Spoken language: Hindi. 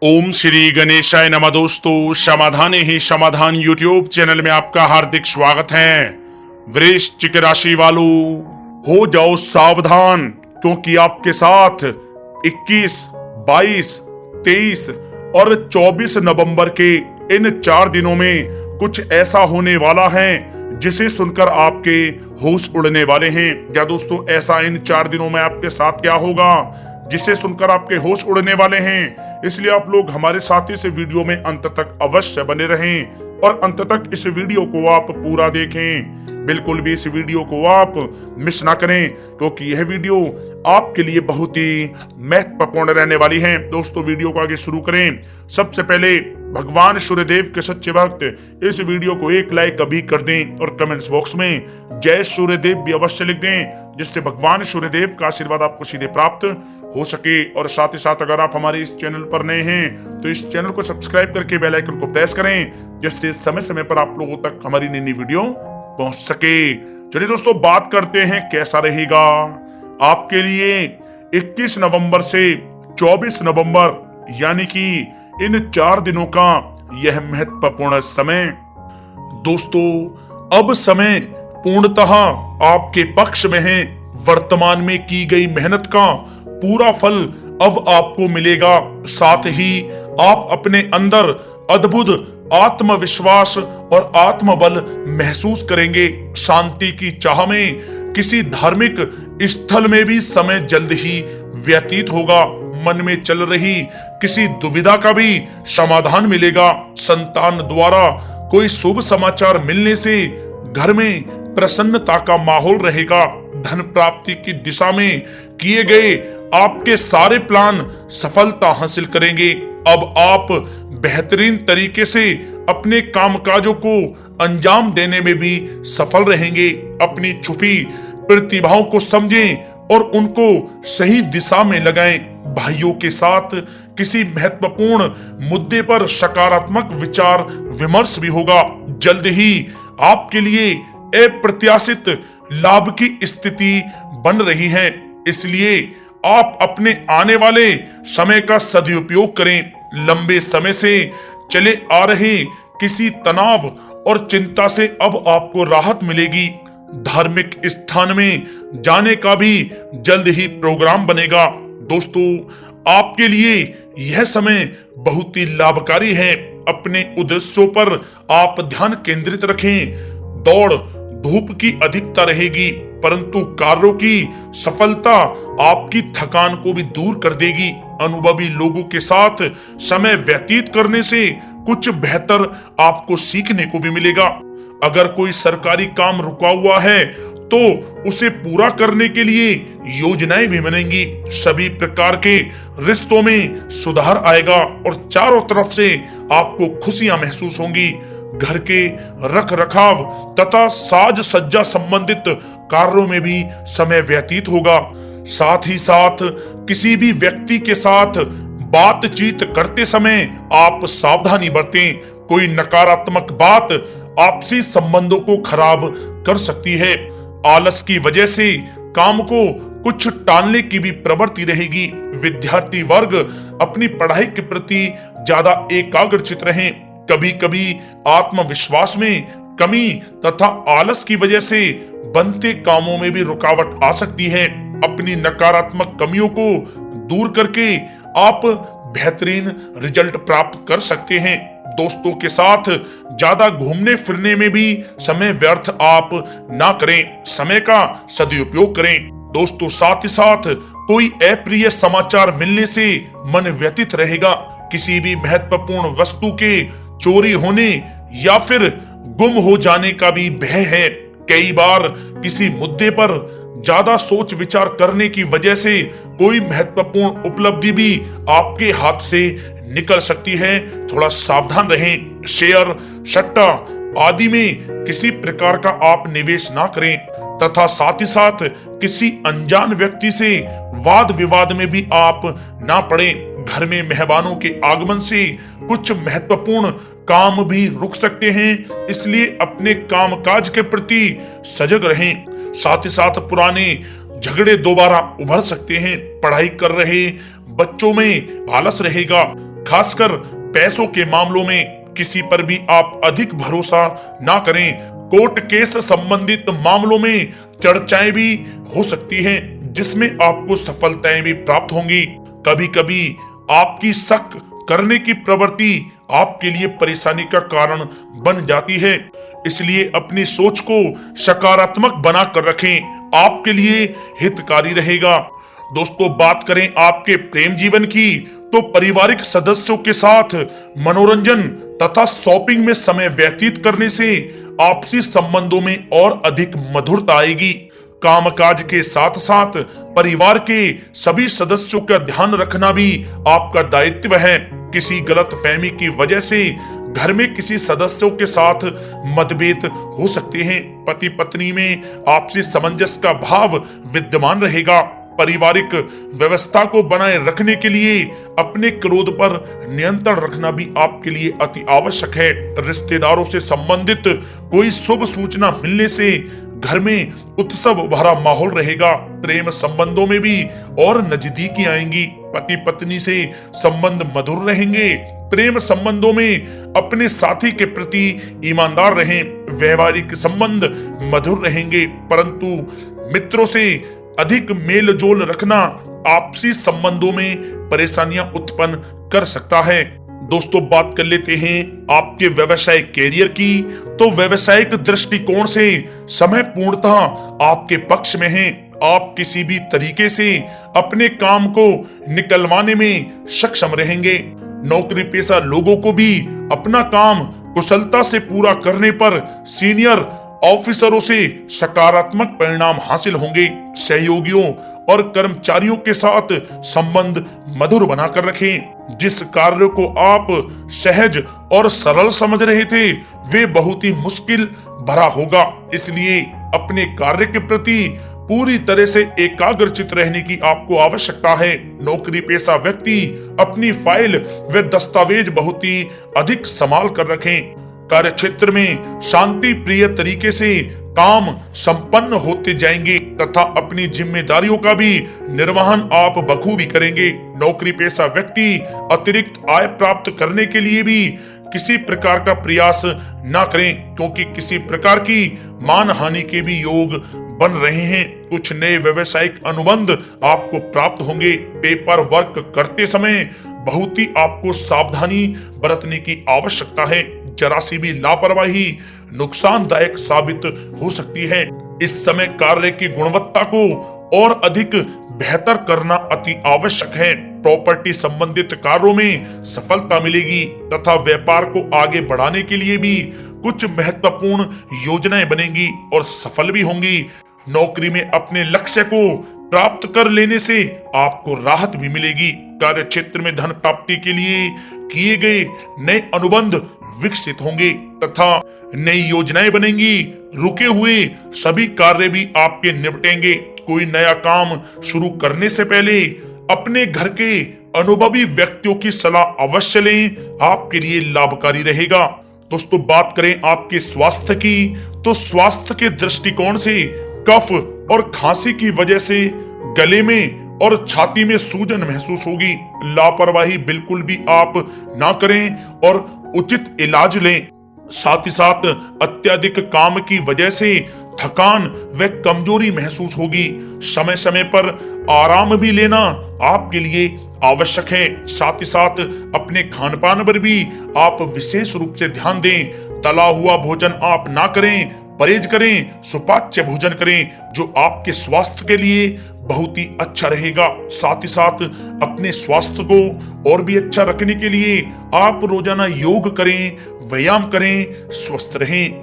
ओम श्री गणेशाय नमः। दोस्तों, समाधान ही समाधान यूट्यूब चैनल में आपका हार्दिक स्वागत है। वृश्चिक राशि वालों, हो जाओ सावधान, क्योंकि आपके साथ 21, 22, 23 और 24 नवंबर के इन 4 दिनों में कुछ ऐसा होने वाला है जिसे सुनकर आपके होश उड़ने वाले हैं। क्या दोस्तों, ऐसा इन 4 दिनों में आपके साथ क्या होगा जिसे सुनकर आपके होश उड़ने वाले हैं? इसलिए आप लोग हमारे साथ इस वीडियो में अंत तक अवश्य बने रहें और अंत तक इस वीडियो को आप पूरा देखें। बिल्कुल भी इस वीडियो को आप मिस ना करें, क्योंकि यह वीडियो आपके लिए बहुत ही महत्वपूर्ण रहने वाली है। दोस्तों, वीडियो को आगे शुरू करें। सबसे पहले भगवान सूर्यदेव के सच्चे भक्त इस वीडियो को एक लाइक अभी कर दें और कमेंट्स बॉक्स में जय सूर्यदेव भी अवश्य लिख दें, जिससे भगवान सूर्यदेव का आशीर्वाद आपको सीधे प्राप्त हो सके। और साथ ही साथ अगर आप हमारे इस चैनल पर नए हैं तो इस चैनल को सब्सक्राइब करके बेल आइकन को प्रेस करें, जिससे समय समय पर आप लोगों तक हमारी नई वीडियो पहुंच सके। चलिए दोस्तों, बात करते हैं कैसा रहेगा आपके लिए 21 नवंबर से 24 नवंबर यानी कि इन 4 दिनों का यह महत्वपूर्ण समय। दोस्तों, अब समय पूर्णतः आपके पक्ष में है। वर्तमान में की गई मेहनत का पूरा फल अब आपको मिलेगा। साथ ही आप अपने अंदर अद्भुत आत्मविश्वास और आत्मबल महसूस करेंगे। शांति की चाह में किसी धार्मिक स्थल में भी समय जल्द ही व्यतीत होगा। मन में चल रही किसी दुविधा का भी समाधान मिलेगा। संतान द्वारा कोई शुभ समाचार मिलने से घर में प्रसन्नता का माहौल रहेगा। धन प्राप्ति की दिशा में किए गए आपके सारे प्लान सफलता हासिल करेंगे। अब आप बेहतरीन तरीके से अपने कामकाजों को अंजाम देने में भी सफल रहेंगे। अपनी छुपी प्रतिभाओं को समझें और उनको सही दिशा में लगाएं। भाइयों के साथ किसी महत्वपूर्ण मुद्दे पर सकारात्मक विचार विमर्श भी होगा। जल्द ही आपके लिए अप्रत्याशित लाभ की स्थिति बन रही है, इसलिए आप अपने आने वाले समय का सदुपयोग करें। लंबे समय से चले आ रहे किसी तनाव और चिंता से अब आपको राहत मिलेगी। धार्मिक स्थान में जाने का भी जल्द ही प्रोग्राम बनेगा। दोस्तों, आपके लिए यह समय बहुत ही लाभकारी है। अपने उद्देश्यों पर आप ध्यान केंद्रित रखें। दौड़ धूप की अधिकता रहेगी, परंतु कार्यों की सफलता आपकी थकान को भी दूर कर देगी। अनुभवी लोगों के साथ समय व्यतीत करने से कुछ बेहतर आपको सीखने को भी मिलेगा। अगर कोई सरकारी काम रुका हुआ है तो उसे पूरा करने के लिए योजनाएं भी बनेंगी। सभी प्रकार के रिश्तों में सुधार आएगा और चारों तरफ से आपको खुशियां महसूस होंगी। घर के रख रखाव तथा साज सज्जा संबंधित कार्यों में भी समय व्यतीत होगा। साथ ही साथ किसी भी व्यक्ति के साथ बातचीत करते समय आप सावधानी बरतें। कोई नकारात्मक बात आपसी संबंधों को खराब कर सकती है। आलस की वजह से काम को कुछ टालने की भी प्रवृत्ति रहेगी। विद्यार्थी वर्ग अपनी पढ़ाई के प्रति ज्यादा एकाग्रचित रहें। कभी कभी आत्मविश्वास में कमी तथा आलस की वजह से बनते कामों में भी रुकावट आ सकती है। अपनी नकारात्मक कमियों को दूर करके आप बेहतरीन रिजल्ट प्राप्त कर सकते हैं। दोस्तों के साथ ज्यादा घूमने फिरने में भी समय व्यर्थ आप ना करें। समय का सदुपयोग करें। दोस्तों, साथ ही साथ कोई अप्रिय समाचार मिलने से मन व्यतीत रहेगा। किसी भी महत्वपूर्ण वस्तु के चोरी होने या फिर गुम हो जाने का भी भय है। कई बार किसी मुद्दे पर ज्यादा सोच विचार करने की वजह से कोई महत्वपूर्ण उपलब्धि भी आपके हाथ से निकल सकती है। थोड़ा सावधान रहें। शेयर, सट्टा आदि में किसी प्रकार का आप निवेश ना करें तथा साथ ही साथ किसी अनजान व्यक्ति से वाद विवाद में भी आप ना पड़ें। घर में मेहमानों के आगमन से कुछ महत्वपूर्ण काम भी रुक सकते हैं, इसलिए अपने कामकाज के प्रति सजग रहें। साथ ही साथ पुराने झगड़े दोबारा उभर सकते हैं। पढ़ाई कर रहे बच्चों में आलस रहेगा। खासकर पैसों के मामलों में किसी पर भी आप अधिक भरोसा ना करें। कोर्ट केस संबंधित मामलों में चर्चाएं भी हो सकती हैं, जिसमें आपको सफलताएं भी प्राप्त होंगी। कभी कभी आपकी शक करने की प्रवृत्ति आपके लिए परेशानी का कारण बन जाती है, इसलिए अपनी सोच को सकारात्मक बना कर रखें, आपके लिए हितकारी रहेगा। दोस्तों, बात करें आपके प्रेम जीवन की, तो पारिवारिक सदस्यों के साथ मनोरंजन तथा शॉपिंग में समय व्यतीत करने से आपसी संबंधों में और अधिक मधुरता आएगी। कामकाज के साथ साथ परिवार के सभी सदस्यों का ध्यान रखना भी आपका दायित्व है। किसी गलतफहमी की वजह से घर में किसी सदस्यों के साथ मतभेद हो सकते हैं। पति पत्नी में आपसी सामंजस्य का भाव विद्यमान रहेगा। पारिवारिक व्यवस्था को बनाए रखने के लिए अपने क्रोध पर नियंत्रण रखना भी आपके लिए अति आवश्यक है। रिश्तेदारों से संबंधित कोई शुभ सूचना मिलने से घर में उत्सव भरा माहौल रहेगा। प्रेम संबंधों में भी और नजदीकी आएंगी। पति पत्नी से संबंध मधुर रहेंगे। प्रेम संबंधों में अपने साथी के प्रति ईमानदार रहें। वैवाहिक संबंध मधुर रहेंगे, परंतु मित्रों से अधिक मेल जोल रखना आपसी संबंधों में परेशानियां उत्पन्न कर सकता है। दोस्तों, बात कर लेते हैं आपके व्यवसायिक कैरियर की। तो व्यवसायिक दृष्टिकोण से समय पूर्णतः आपके पक्ष में है। आप किसी भी तरीके से अपने काम को निकलवाने में सक्षम रहेंगे। नौकरी पेशा लोगों को भी अपना काम कुशलता से पूरा करने पर सीनियर ऑफिसरों से सकारात्मक परिणाम हासिल होंगे। सहयोगियों और कर्मचारियों के साथ संबंध मधुर बनाकर रखें। जिस कार्य को आप सहज और सरल समझ रहे थे, वे बहुत ही मुश्किल भरा होगा। इसलिए अपने कार्य के प्रति पूरी तरह से एकाग्रचित रहने की आपको आवश्यकता है। नौकरी पेशा व्यक्ति अपनी फाइल व दस्तावेज बहुत ही अधिक संभाल कर रखें। कार्य क्षेत्र में शांति प्रिय तरीके से काम संपन्न होते जाएंगे तथा अपनी जिम्मेदारियों का भी निर्वहन आप बखूबी करेंगे। नौकरी पेशा व्यक्ति अतिरिक्त आय प्राप्त करने के लिए भी किसी प्रकार का प्रयास ना करें, क्योंकि किसी प्रकार की मान हानि के भी योग बन रहे हैं। कुछ नए व्यवसायिक अनुबंध आपको प्राप्त होंगे। पेपर वर्क करते समय बहुत ही आपको सावधानी बरतने की आवश्यकता है। जरा सी भी लापरवाही नुकसानदायक साबित हो सकती है। इस समय कार्य की गुणवत्ता को और अधिक बेहतर करना अति आवश्यक है। प्रॉपर्टी संबंधित कार्यों में सफलता मिलेगी तथा व्यापार को आगे बढ़ाने के लिए भी कुछ महत्वपूर्ण योजनाएं बनेंगी और सफल भी होंगी। नौकरी में अपने लक्ष्य को प्राप्त कर लेने से आपको राहत भी मिलेगी। कार्य क्षेत्र में धन प्राप्ति के लिए किए गए नए अनुबंध विकसित होंगे तथा नई योजनाएं बनेंगी। रुके हुए सभी कार्य भी आपके निपटेंगे। कोई नया काम शुरू करने से पहले अपने घर के अनुभवी व्यक्तियों की सलाह अवश्य लें, आपके लिए लाभकारी रहेगा। दोस्तों, बात करें आपके स्वास्थ्य की, तो स्वास्थ्य के दृष्टिकोण से कफ और खांसी की वजह से गले में और छाती में सूजन महसूस होगी। लापरवाही बिल्कुल भी आप ना करें और उचित इलाज लें। साथ ही साथ अत्यधिक काम की वजह से थकान व कमजोरी महसूस होगी। समय समय पर आराम भी लेना आपके लिए आवश्यक है। साथ ही साथ अपने खान पान पर भी आप विशेष रूप से ध्यान दें। तला हुआ भोजन आप ना करें, परहेज करें, सुपाच्य भोजन करें, जो आपके स्वास्थ्य के लिए बहुत ही अच्छा रहेगा। साथ ही साथ अपने स्वास्थ्य को और भी अच्छा रखने के लिए आप रोजाना योग करें, व्यायाम करें, स्वस्थ रहें।